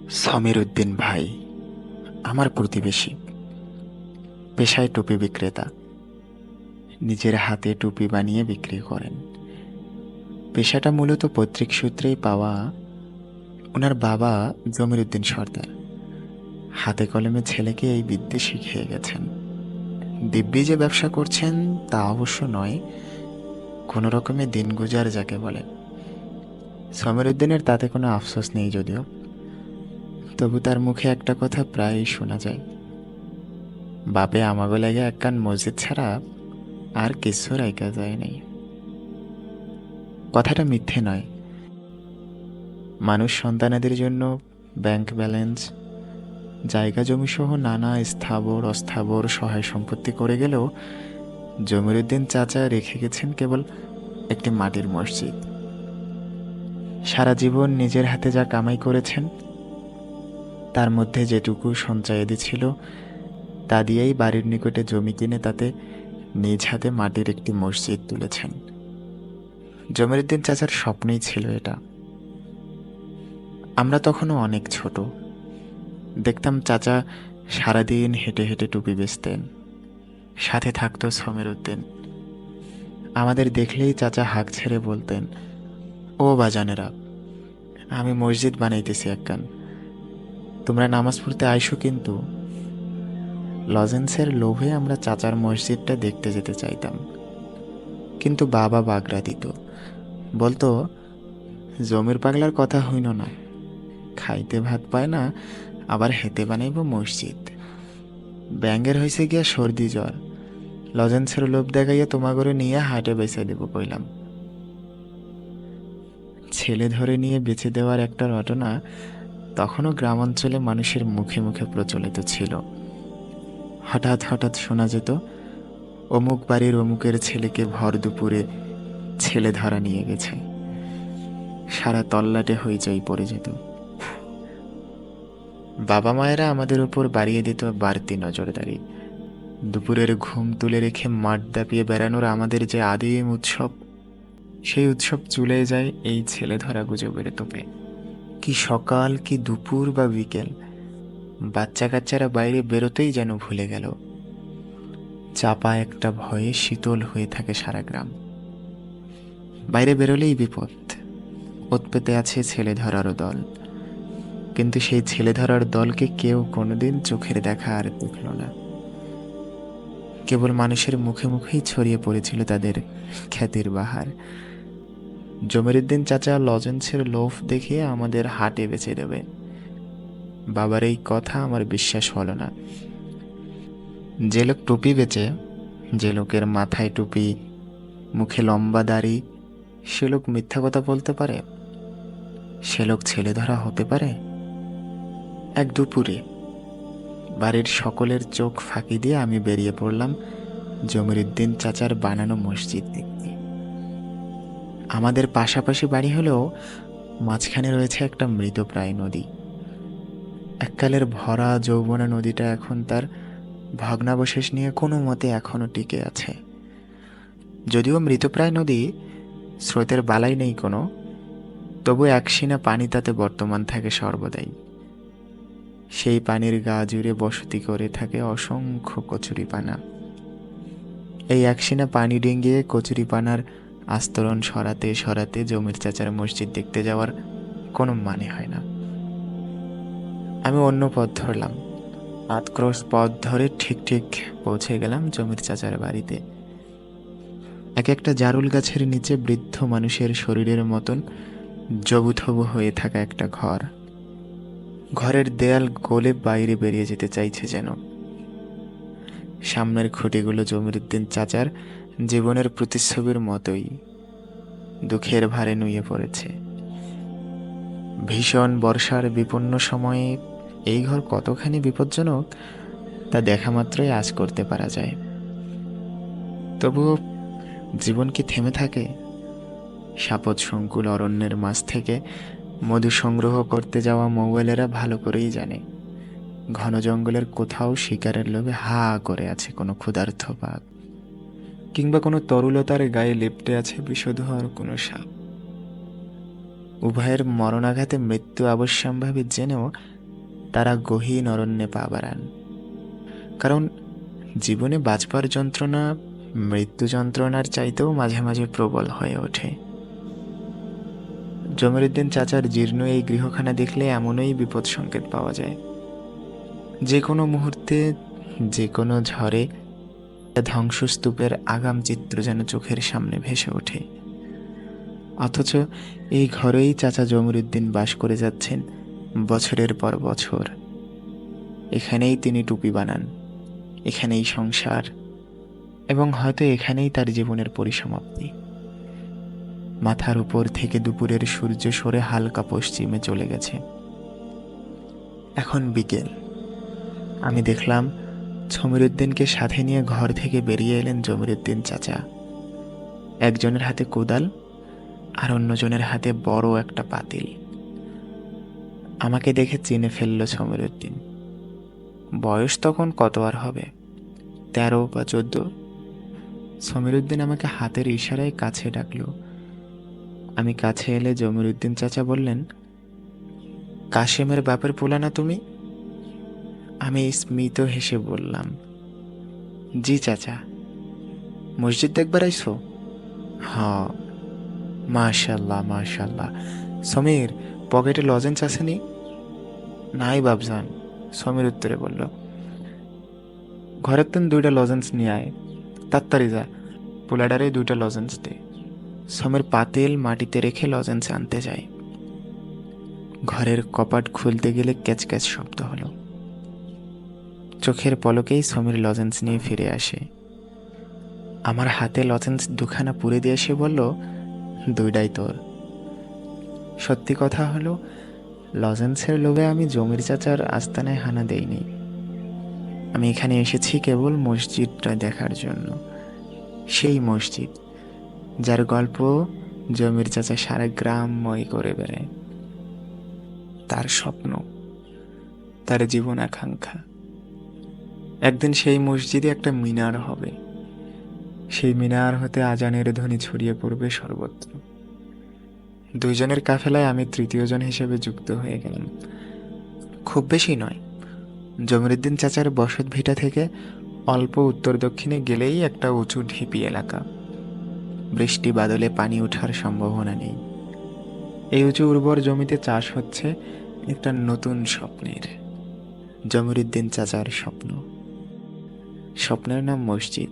সমীর উদ্দিন ভাই আমার প্রতিবেশী, পেশায় টুপি বিক্রেতা। নিজের হাতে টুপি বানিয়ে বিক্রি করেন। পেশাটা মূলত পৈতৃক সূত্রেই পাওয়া। ওনার বাবা জমির উদ্দিন সর্দার হাতে কলমে ছেলেকে এই বিদ্যে শিখিয়ে গেছেন। দিব্যি যে ব্যবসা করছেন তা অবশ্য নয়, কোনো রকমে দিন গুজার যাকে বলে। সমীর উদ্দিনের তাতে কোনো আফসোস নেই যদিও, তবু তার মুখে একটা কথা প্রায়ই শোনা যায়, বাপে আমাগো লাগে একখান মসজিদ ছাড়া আর কিছু রাইকা যায় নাই। কথাটা মিথ্যে নয়। মানুষ সন্তানাদের জন্য ব্যাংক ব্যালেন্স, জায়গা জমিসহ নানা স্থাবর অস্থাবর সহায় সম্পত্তি করে গেলেও জমিরুদ্দিন চাচা রেখে গেছেন কেবল একটি মাটির মসজিদ। সারা জীবন নিজের হাতে যা কামাই করেছেন তার মধ্যে যেটুকু সঞ্চয়াদি ছিল তা দিয়েই বাড়ির নিকটে জমি কিনে তাতে নিজ হাতে মাটির একটি মসজিদ তুলেছেন। জমিরুদ্দিন চাচার স্বপ্নই ছিল এটা। আমরা তখনও অনেক ছোট। দেখতাম চাচা সারাদিন হেঁটে হেঁটে টুপি বেচতেন, সাথে থাকতো সমীর উদ্দিন। আমাদের দেখলেই চাচা হাঁক ছেড়ে বলতেন, ও বাজানেরা, আমি মসজিদ বানাইতেছি একখান, তোমরা নামাজ পড়তে আইসো কিন্তু। লজেন্সের লোভে আমরা চাচার মসজিদটা দেখতে যেতে চাইতাম, কিন্তু বাবা বাগড়া দিত, বলতো জমির পাগলার কথা হইল না, খাইতে ভাত পায় না, আবার হেতে বানাইব মসজিদ। ব্যাঙ্গের হয়েছে গিয়া সর্দি জ্বর, লজেন্সের লোভ দেখাইয়া তোমাগরে নিয়ে হাটে বেচে দেব কইলাম। ছেলে ধরে নিয়ে বেচে দেওয়ার একটা ঘটনা তখনও গ্রামাঞ্চলে মানুষের মুখে মুখে প্রচলিত ছিল। হঠাৎ হঠাৎ শোনা যেত, অমুক বাড়ির অমুকের ছেলেকে ভর দুপুরে ছেলে ধরা নিয়ে গেছে। সারা তল্লাটে হইচই পড়ে যেত। বাবা মায়েরা আমাদের উপর বাড়িয়ে দিত বাড়তি নজরদারি। দুপুরের ঘুম তুলে রেখে মাঠ দাপিয়ে বেড়ানোর আমাদের যে আদিম উৎসব, সেই উৎসব চলে যায় এই ছেলে ধরা গুজবের তোপে। কি সকাল, কি দুপুর বা বিকেল, বাচ্চা কাচ্চারা বাইরে বেরোতেই যেন ভুলে গেল। চাপা একটা ভয়ে শীতল হয়ে থাকে সারা গ্রাম। বাইরে বেরোলেই বিপদ। ওত পেতে আছে ছেলে ধরারও দল, কিন্তু সেই ছেলে ধরার দলকে কেউ কোনোদিন চোখের দেখা আর দেখল না। কেবল মানুষের মুখে মুখেই ছড়িয়ে পড়েছিল তাদের খ্যাতির বাহার। জমিরুদ্দিন চাচা লজেন্সের লোভ দেখিয়ে আমাদের হাটে বেচে দেবে। বাবার এই কথা আমার বিশ্বাস হলো না। যে লোক টুপি বেচে, যে লোকের মাথায় টুপি, মুখে লম্বা দাড়ি, সে লোক মিথ্যা কথা বলতে পারে? সে লোক ছেলে ধরা হতে পারে? এক দুপুরে বাড়ির সকলের চোখ ফাঁকি দিয়ে আমি বেরিয়ে পড়লাম জমিরুদ্দিন চাচার বানানো মসজিদ দেখতে। আমাদের পাশাপাশি বাড়ি হলেও মাঝখানে রয়েছে একটা মৃতপ্রায় নদী। এককালের ভরা যৌবনা নদীটা এখন তার ভগ্নাবশেষ নিয়ে কোনো মতে এখনো টিকে আছে। যদিও মৃতপ্রায় নদী, স্রোতের বালাই নেই কোনো, তবু একশিনা পানি তাতে বর্তমান থাকে সর্বদাই। সেই পানির গা জুড়ে বসতি করে থাকে অসংখ্য কচুরিপানা। এই একশিনা পানি ডিঙ্গিয়ে কচুরিপানার আস্তরণ সরাতে সরাতে জমির চাচার মসজিদ দেখতে যাওয়ার কোনো মানে হয় না। আমি অন্য পথ ধরলাম। 8 ক্রোশ পথ ধরে ঠিক ঠিক পৌঁছে গেলাম জমির চাচার বাড়িতে। এক একটা জারুল গাছের নিচে বৃদ্ধ মানুষের শরীরের মতন জবুথবু হয়ে থাকা একটা ঘর। ঘরের দেয়াল গলে বাইরে বেরিয়ে যেতে চাইছে যেন। সামনের খুঁটিগুলো জমিরুদ্দিন চাচার জীবনের প্রতিচ্ছবির মতোই দুঃখের ভারে নুয়ে পড়েছে। ভীষণ বর্ষার বিপন্ন সময়ে এই ঘর কতখানি বিপজ্জনক তা দেখা মাত্রই আঁচ করতে পারা যায়। তবুও জীবন কি থেমে থাকে? সাপদ সংকুল অরণ্যের মাঝ থেকে মধু সংগ্রহ করতে যাওয়া মৌয়েলেরা ভালো করেই জানে ঘন জঙ্গলের কোথাও শিকারের লোভে হা করে আছে কোনো ক্ষুধার্ত বাঘ, কিংবা কোনো তরুলতার গায়ে লেপ্টে আছে বিষধর কোনো সাপ। উভয়ের মরণাঘাতে মৃত্যু অবশ্যম্ভাবী জেনেও তারা গহীন অরণ্যে পা বাড়ান। কারণ জীবনে বাঁচবার যন্ত্রণা মৃত্যু যন্ত্রণার চাইতেও মাঝে মাঝে প্রবল হয়ে ওঠে। জমিরুদ্দিন চাচার জীর্ণ এই গৃহখানা দেখলে এমনই বিপদ সংকেত পাওয়া যায়। যে কোনো মুহূর্তে, যে কোনো ঝড়ে ধ্বংসস্তূপের আগাম চিত্র যেন চোখের সামনে ভেসে ওঠে। অথচ এই ঘরেই চাচা জমিরুদ্দিন বাস করে যাচ্ছেন বছরের পর বছর। এখানেই তিনি টুপি বানান, এখানেই সংসার, এবং হয়তো এখানেই তার জীবনের পরিসমাপ্তি। মাথার উপর থেকে দুপুরের সূর্য সরে হালকা পশ্চিমে চলে গেছে। এখন বিকেল। আমি দেখলাম জমিরুদ্দিনকে সাথে নিয়ে ঘর থেকে বেরিয়ে এলেন জমিরুদ্দিন চাচা। একজনের হাতে কোদাল আর অন্যজনের হাতে বড় একটা পাতিল। আমাকে দেখে চিনে ফেলল জমিরুদ্দিন। বয়স তখন কত আর হবে, 13 বা 14। জমিরুদ্দিন আমাকে হাতের ইশারায় কাছে ডাকল। আমি কাছে এলে জমিরুদ্দিন চাচা বললেন, কাশেমের বাপের পোলা না তুমি? আমি স্মিত হেসে বললাম, জি চাচা। মসজিদ দেখবার আইসো? হ। মাশাল্লাহ মাশাল্লাহ। সমীর, পকেটে লজেন্স আসেনি? নাই বাবজান, সমীর উত্তরে বলল। ঘরের তেন 2টা লজেন্স নিয়ে আয়, তাড়াতাড়ি যা, পোলাডারে 2টা লজেন্স দে। সমীর পাতিল মাটিতে রেখে লজেন্স আনতে যায়। ঘরের কপাট খুলতে গেলে ক্যাচ ক্যাচ শব্দ হলো। চোখের পলকেই সমীর লজেন্স নিয়ে ফিরে আসে। আমার হাতে লজেন্স 2খানা পুরে দিয়ে সে বলল, 2টাই তোর। সত্যি কথা হলো, লজেন্সের লোভে আমি জমির চাচার আস্তানায় হানা দেইনি। আমি এখানে এসেছি কেবল মসজিদটা দেখার জন্য। সেই মসজিদ যার গল্প জমির চাচা সারা গ্রামময় করে বেড়ায়। তার স্বপ্ন, তার জীবন আকাঙ্ক্ষা, একদিন সেই মসজিদে একটা মিনার হবে। সেই মিনার হতে আজানের ধ্বনি ছড়িয়ে পড়বে সর্বত্র। 2 জনের কাফেলায় আমি 3য় জন হিসেবে যুক্ত হয়ে গেলাম। খুব বেশি নয়, জমিরুদ্দিন চাচার বসত ভিটা থেকে অল্প উত্তর দক্ষিণে গেলেই একটা উঁচু ঢিপি এলাকা। বৃষ্টি বাদলে পানি ওঠার সম্ভাবনা নেই। এই উঁচু উর্বর জমিতে চাষ হচ্ছে একটা নতুন স্বপ্নের, জমিরুদ্দিন চাচার স্বপ্ন। স্বপ্নের নাম মসজিদ।